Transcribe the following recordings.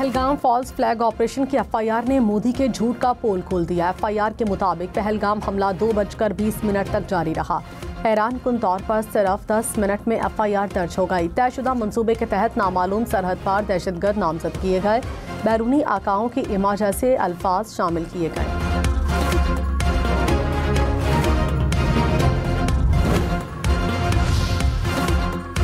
Pahalgam false flag operation की FIR ने मोदी के झूठ का पोल खोल दिया। एफआईआर के मुताबिक पहलगाम हमला 2:20 तक जारी रहा। हैरानकुन तौर पर सिर्फ 10 मिनट में एफआईआर दर्ज हो गई। तयशुदा मंसूबे के तहत नामालूम सरहद पार दहशतगर्द नामजद किए गए। बैरूनी आकाओं की इमा जैसे अल्फाज शामिल किए गए।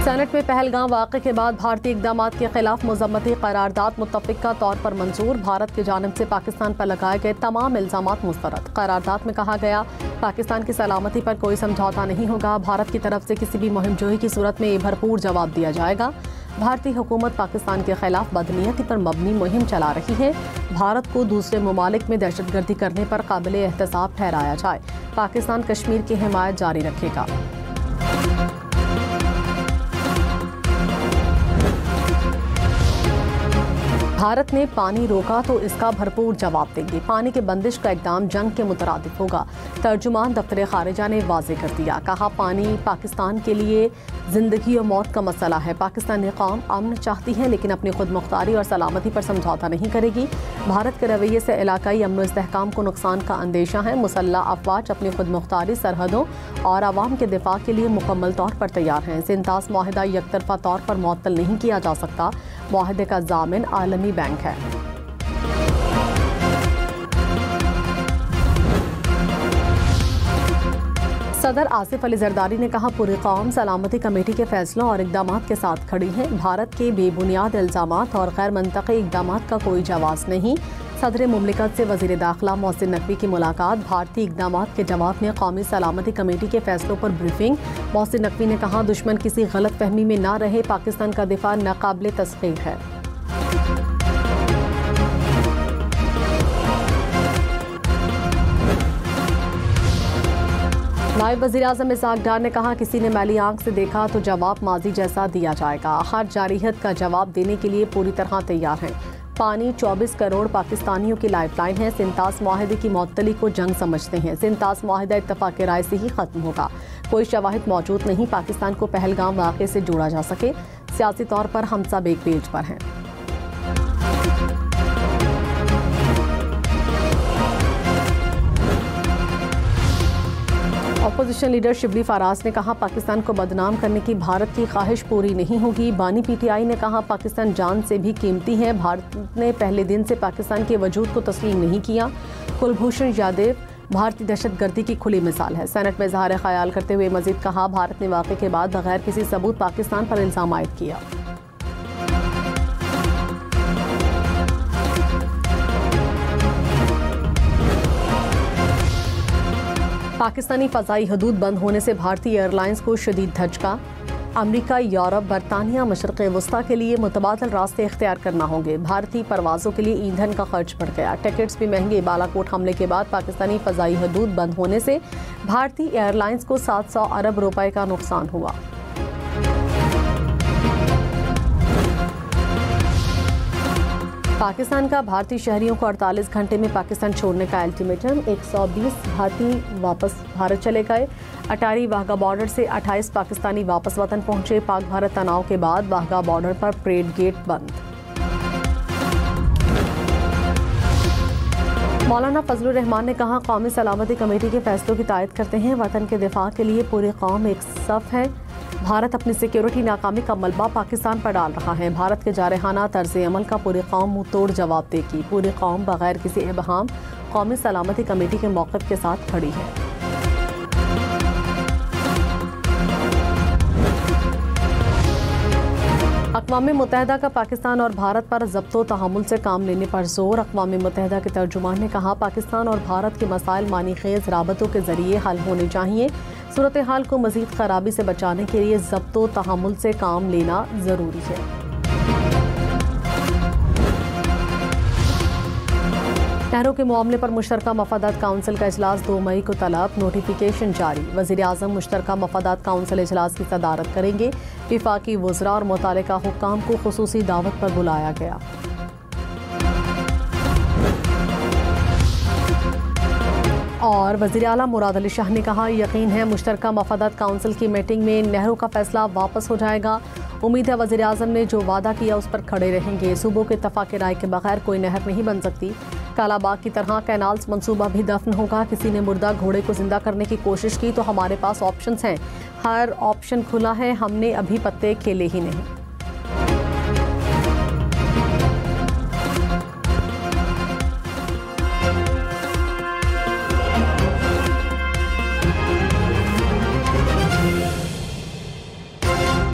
सेनेट में पहलगाम वाक़े के बाद भारतीय इक़दामात के खिलाफ मज़म्मती करारदाद मुत्तफ़िक़ा तौर पर मंजूर। भारत की जानिब से पाकिस्तान पर लगाए गए तमाम इल्ज़ामात मुस्तरद। करारदाद में कहा गया, पाकिस्तान की सलामती पर कोई समझौता नहीं होगा। भारत की तरफ से किसी भी मुहिमजोही की सूरत में भरपूर जवाब दिया जाएगा। भारतीय हुकूमत पाकिस्तान के खिलाफ बदनीयती पर मबनी मुहिम चला रही है। भारत को दूसरे ममालिक में दहशतगर्दी करने पर काबिल एहतसाब ठहराया जाए। पाकिस्तान कश्मीर की हिमायत जारी रखेगा। भारत ने पानी रोका तो इसका भरपूर जवाब देंगे। पानी के बंदिश का इक़दाम जंग के मुतरादिफ होगा। तर्जुमान दफ्तर खारिजा ने वाज़े कर दिया। कहा, पानी पाकिस्तान के लिए ज़िंदगी और मौत का मसला है। पाकिस्तानी कौम अमन चाहती है लेकिन अपनी खुद मुख्तारी और सलामती पर समझौता नहीं करेगी। भारत के रवैये से इलाकाई अमन इस्तेहकाम को नुकसान का अंदेशा है। मुसल्लह अफवाज अपनी खुद मुख्तारी, सरहदों और आवाम के दिफा के लिए मुकम्मल तौर पर तैयार हैं। सिंतास माहिदा यकतरफा तौर पर मुअत्तल नहीं किया जा सकता। माहिदे का ज़ामिन आलमी बैंक है। सदर आसिफ अली जरदारी ने कहा, पूरी कौम सलामती कमेटी के फैसलों और इक़दामात के साथ खड़ी है। भारत के बेबुनियाद इल्ज़ामात और गैर मंतकी इक़दामात का कोई जवाब नहीं। सदर मुमलिकत से वज़ीर दाखिला मोहसिन नकवी की मुलाकात। भारतीय इक़दामात के जवाब में कौमी सलामती कमेटी के फैसलों पर ब्रीफिंग। मोहसिन नकवी ने कहा, दुश्मन किसी गलत फहमी में ना रहे। पाकिस्तान का दिफा नाकाबिल तस्खीर है। नायब वज़ीर आज़म इसहाक़ डार ने कहा, किसी ने मैली आंख से देखा तो जवाब माजी जैसा दिया जाएगा। हर जारियत का जवाब देने के लिए पूरी तरह तैयार हैं। पानी 24 करोड़ पाकिस्तानियों की लाइफलाइन है। सिंतास माहिदे की मुअत्तली को जंग समझते हैं। सिंतास माहिदा इत्तफ़ाक़ राय से ही ख़त्म होगा। कोई शवाहिद मौजूद नहीं पाकिस्तान को पहलगाम वाक़े से जोड़ा जा सके। सियासी तौर पर हम सब एक पेज पर हैं। अपोजिशन लीडर शिबली फराज ने कहा, पाकिस्तान को बदनाम करने की भारत की ख्वाहिश पूरी नहीं होगी। बानी पीटीआई ने कहा, पाकिस्तान जान से भी कीमती है। भारत ने पहले दिन से पाकिस्तान के वजूद को तस्लीम नहीं किया। कुलभूषण यादव भारतीय दहशतगर्दी की खुली मिसाल है। सेनेट में इज़हार ख्याल करते हुए मजीद कहा, भारत ने वाक़े के बाद बगैर किसी सबूत पाकिस्तान पर इल्ज़ाम आयद किया। पाकिस्तानी फ़ज़ाई हदूद बंद होने से भारतीय एयरलाइंस को शदीद धचका। अमरीका, यूरोप, बरतानिया, मशरक़ वस्ता के लिए मुतबादल रास्ते इख्तियार करना होंगे। भारतीय परवाज़ों के लिए ईंधन का खर्च बढ़ गया। टिकट्स भी महंगे। बालाकोट हमले के बाद पाकिस्तानी फ़ज़ाई हदूद बंद होने से भारतीय एयरलाइंस को 700 अरब रुपए का नुकसान हुआ। पाकिस्तान का भारतीय शहरियों को 48 घंटे में पाकिस्तान छोड़ने का अल्टीमेटम। 120 भारतीय वापस भारत चले गए। अटारी वाघा बॉर्डर से 28 पाकिस्तानी वापस वतन पहुंचे। पाक भारत तनाव के बाद वाघा बॉर्डर पर परेड गेट बंद। मौलाना फजलुर रहमान ने कहा, कौमी सलामती कमेटी के फैसलों की तायद करते हैं। वतन के दिफा के लिए पूरी कौम एक सफ है। भारत अपनी सिक्योरिटी नाकामी का मलबा पाकिस्तान पर डाल रहा है। भारत के जारहाना तर्ज अमल का पूरी कौम मुंह तोड़ जवाब देगी। पूरी कौम बगैर किसी इबहाम कौमी सलामती कमेटी के मौक़िफ़ के साथ खड़ी है। अक़वाम मुत्तहिदा का पाकिस्तान और भारत पर ज़ब्तो तहम्मुल से काम लेने पर जोर। अक़वाम मुत्तहिदा के तर्जुमान ने कहा, पाकिस्तान और भारत के मसाइल मानी खेज़ राबतों के ज़रिए हल होने चाहिए। सूरत हाल को मज़ीद ख़राबी से बचाने के लिए ज़ब्तो तहम्मुल से काम लेना ज़रूरी है। नहरों के मामले पर मुश्तरका मफादात काउंसिल का इजलास 2 मई को तलब। नोटिफिकेशन जारी। वज़ीर आज़म मुश्तरका मफादात काउंसिल इजलास की सदारत करेंगे। विफाकी वज़रा और मुतालिका हुक्काम को खुसूसी दावत पर बुलाया गया। और वज़ीर आला मुराद अली शाह ने कहा, यकीन है मुश्तरका मफादात काउंसिल की मीटिंग में नहरों का फैसला वापस हो जाएगा। उम्मीद है वज़ीर आज़म ने जो वादा किया उस पर खड़े रहेंगे। सूबों के इत्तेफाक राय के बगैर कोई नहर नहीं बन सकती। कालाबाग की तरह कैनाल्स मंसूबा भी दफन होगा। किसी ने मुर्दा घोड़े को जिंदा करने की कोशिश की तो हमारे पास ऑप्शंस हैं, हर ऑप्शन खुला है, हमने अभी पत्ते खेले ही नहीं।